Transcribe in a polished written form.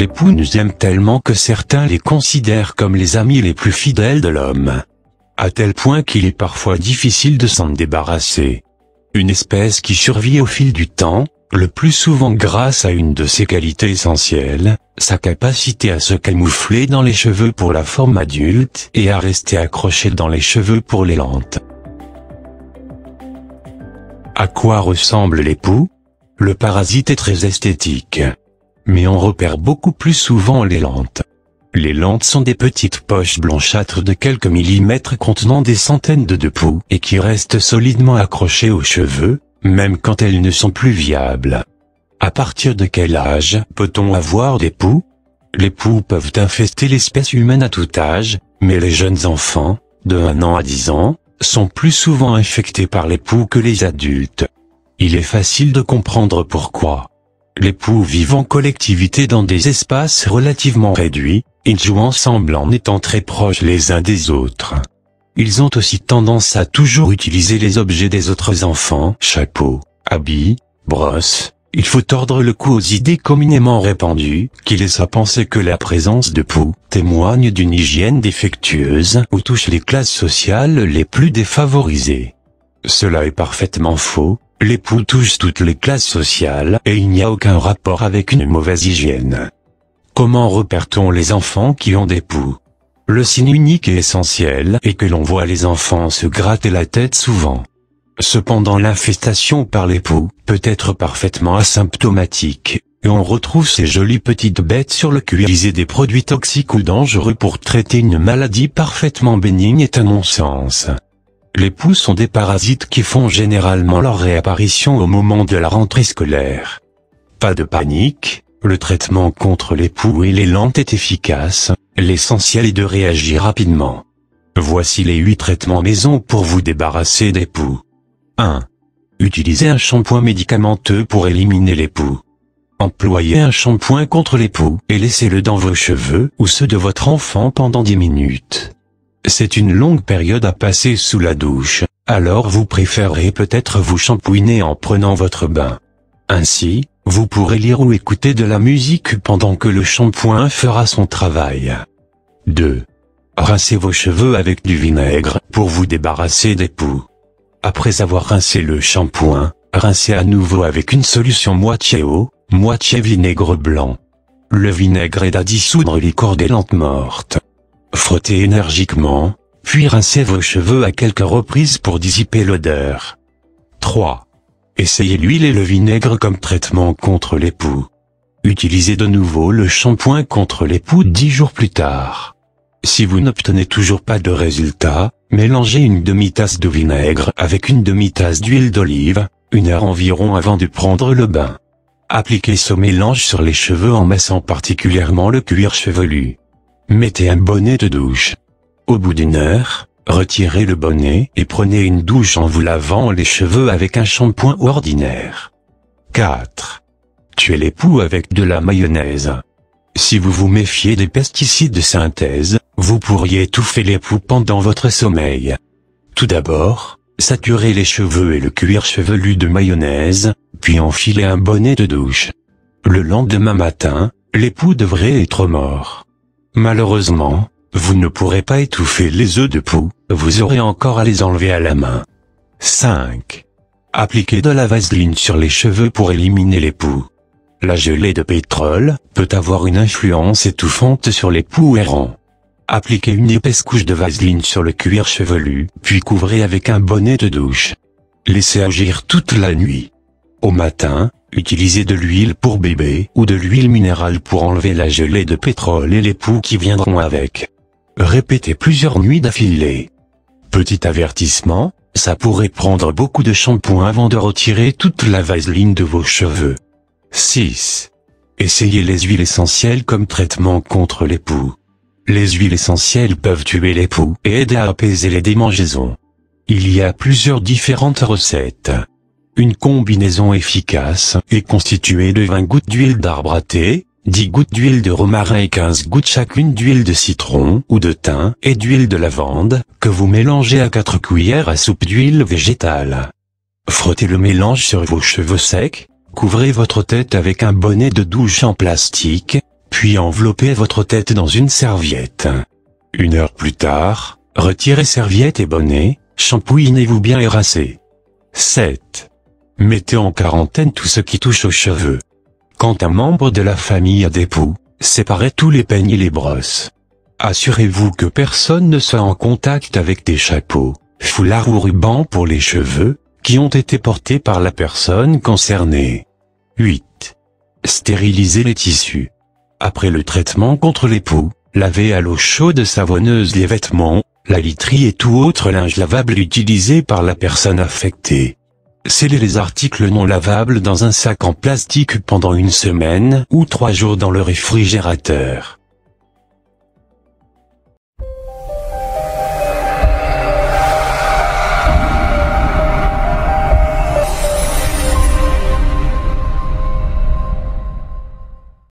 L'époux nous aime tellement que certains les considèrent comme les amis les plus fidèles de l'homme. À tel point qu'il est parfois difficile de s'en débarrasser. Une espèce qui survit au fil du temps, le plus souvent grâce à une de ses qualités essentielles, sa capacité à se camoufler dans les cheveux pour la forme adulte et à rester accroché dans les cheveux pour les lentes. À quoi ressemble l'époux? Le parasite est très esthétique. Mais on repère beaucoup plus souvent les lentes. Les lentes sont des petites poches blanchâtres de quelques millimètres contenant des centaines de poux et qui restent solidement accrochées aux cheveux, même quand elles ne sont plus viables. À partir de quel âge peut-on avoir des poux? Les poux peuvent infester l'espèce humaine à tout âge, mais les jeunes enfants, de 1 an à 10 ans, sont plus souvent infectés par les poux que les adultes. Il est facile de comprendre pourquoi. Les poux vivent en collectivité dans des espaces relativement réduits, ils jouent ensemble en étant très proches les uns des autres. Ils ont aussi tendance à toujours utiliser les objets des autres enfants, chapeaux, habits, brosses. Il faut tordre le cou aux idées communément répandues, qui laissent à penser que la présence de poux témoigne d'une hygiène défectueuse ou touche les classes sociales les plus défavorisées. Cela est parfaitement faux. Les poux touchent toutes les classes sociales et il n'y a aucun rapport avec une mauvaise hygiène. Comment repère-t-on les enfants qui ont des poux? Le signe unique et essentiel est que l'on voit les enfants se gratter la tête souvent. Cependant l'infestation par les poux peut être parfaitement asymptomatique, et on retrouve ces jolies petites bêtes sur le cuir. Utiliser des produits toxiques ou dangereux pour traiter une maladie parfaitement bénigne est un non-sens. Les poux sont des parasites qui font généralement leur réapparition au moment de la rentrée scolaire. Pas de panique, le traitement contre les poux et les lentes est efficace, l'essentiel est de réagir rapidement. Voici les 8 traitements maison pour vous débarrasser des poux. 1. Utilisez un shampoing médicamenteux pour éliminer les poux. Employez un shampoing contre les poux et laissez-le dans vos cheveux ou ceux de votre enfant pendant 10 minutes. C'est une longue période à passer sous la douche, alors vous préférez peut-être vous shampouiner en prenant votre bain. Ainsi, vous pourrez lire ou écouter de la musique pendant que le shampoing fera son travail. 2. Rincez vos cheveux avec du vinaigre pour vous débarrasser des poux. Après avoir rincé le shampoing, rincez à nouveau avec une solution moitié eau, moitié vinaigre blanc. Le vinaigre aide à dissoudre les corps des lentes mortes. Frottez énergiquement, puis rincez vos cheveux à quelques reprises pour dissiper l'odeur. 3. Essayez l'huile et le vinaigre comme traitement contre les poux. Utilisez de nouveau le shampoing contre les poux 10 jours plus tard. Si vous n'obtenez toujours pas de résultat, mélangez une demi-tasse de vinaigre avec une demi-tasse d'huile d'olive, 1 heure environ avant de prendre le bain. Appliquez ce mélange sur les cheveux en massant particulièrement le cuir chevelu. Mettez un bonnet de douche. Au bout d'1 heure, retirez le bonnet et prenez une douche en vous lavant les cheveux avec un shampoing ordinaire. 4. Tuez les poux avec de la mayonnaise. Si vous vous méfiez des pesticides de synthèse, vous pourriez étouffer les poux pendant votre sommeil. Tout d'abord, saturez les cheveux et le cuir chevelu de mayonnaise, puis enfilez un bonnet de douche. Le lendemain matin, les poux devraient être morts. Malheureusement, vous ne pourrez pas étouffer les œufs de poux, vous aurez encore à les enlever à la main. 5. Appliquez de la vaseline sur les cheveux pour éliminer les poux. La gelée de pétrole peut avoir une influence étouffante sur les poux errants. Appliquez une épaisse couche de vaseline sur le cuir chevelu, puis couvrez avec un bonnet de douche. Laissez agir toute la nuit. Au matin, utilisez de l'huile pour bébé ou de l'huile minérale pour enlever la gelée de pétrole et les poux qui viendront avec. Répétez plusieurs nuits d'affilée. Petit avertissement, ça pourrait prendre beaucoup de shampoing avant de retirer toute la vaseline de vos cheveux. 6. Essayez les huiles essentielles comme traitement contre les poux. Les huiles essentielles peuvent tuer les poux et aider à apaiser les démangeaisons. Il y a plusieurs différentes recettes. Une combinaison efficace est constituée de 20 gouttes d'huile d'arbre à thé, 10 gouttes d'huile de romarin et 15 gouttes chacune d'huile de citron ou de thym et d'huile de lavande, que vous mélangez à 4 cuillères à soupe d'huile végétale. Frottez le mélange sur vos cheveux secs, couvrez votre tête avec un bonnet de douche en plastique, Puis enveloppez votre tête dans une serviette. 1 heure plus tard, retirez serviette et bonnet, shampouinez-vous bien et rincez. 7. Mettez en quarantaine tout ce qui touche aux cheveux. Quand un membre de la famille a des poux, séparez tous les peignes et les brosses. Assurez-vous que personne ne soit en contact avec des chapeaux, foulards ou rubans pour les cheveux, qui ont été portés par la personne concernée. 8. Stérilisez les tissus. Après le traitement contre les poux, lavez à l'eau chaude savonneuse les vêtements, la literie et tout autre linge lavable utilisé par la personne affectée. Scellez les articles non lavables dans un sac en plastique pendant 1 semaine ou 3 jours dans le réfrigérateur.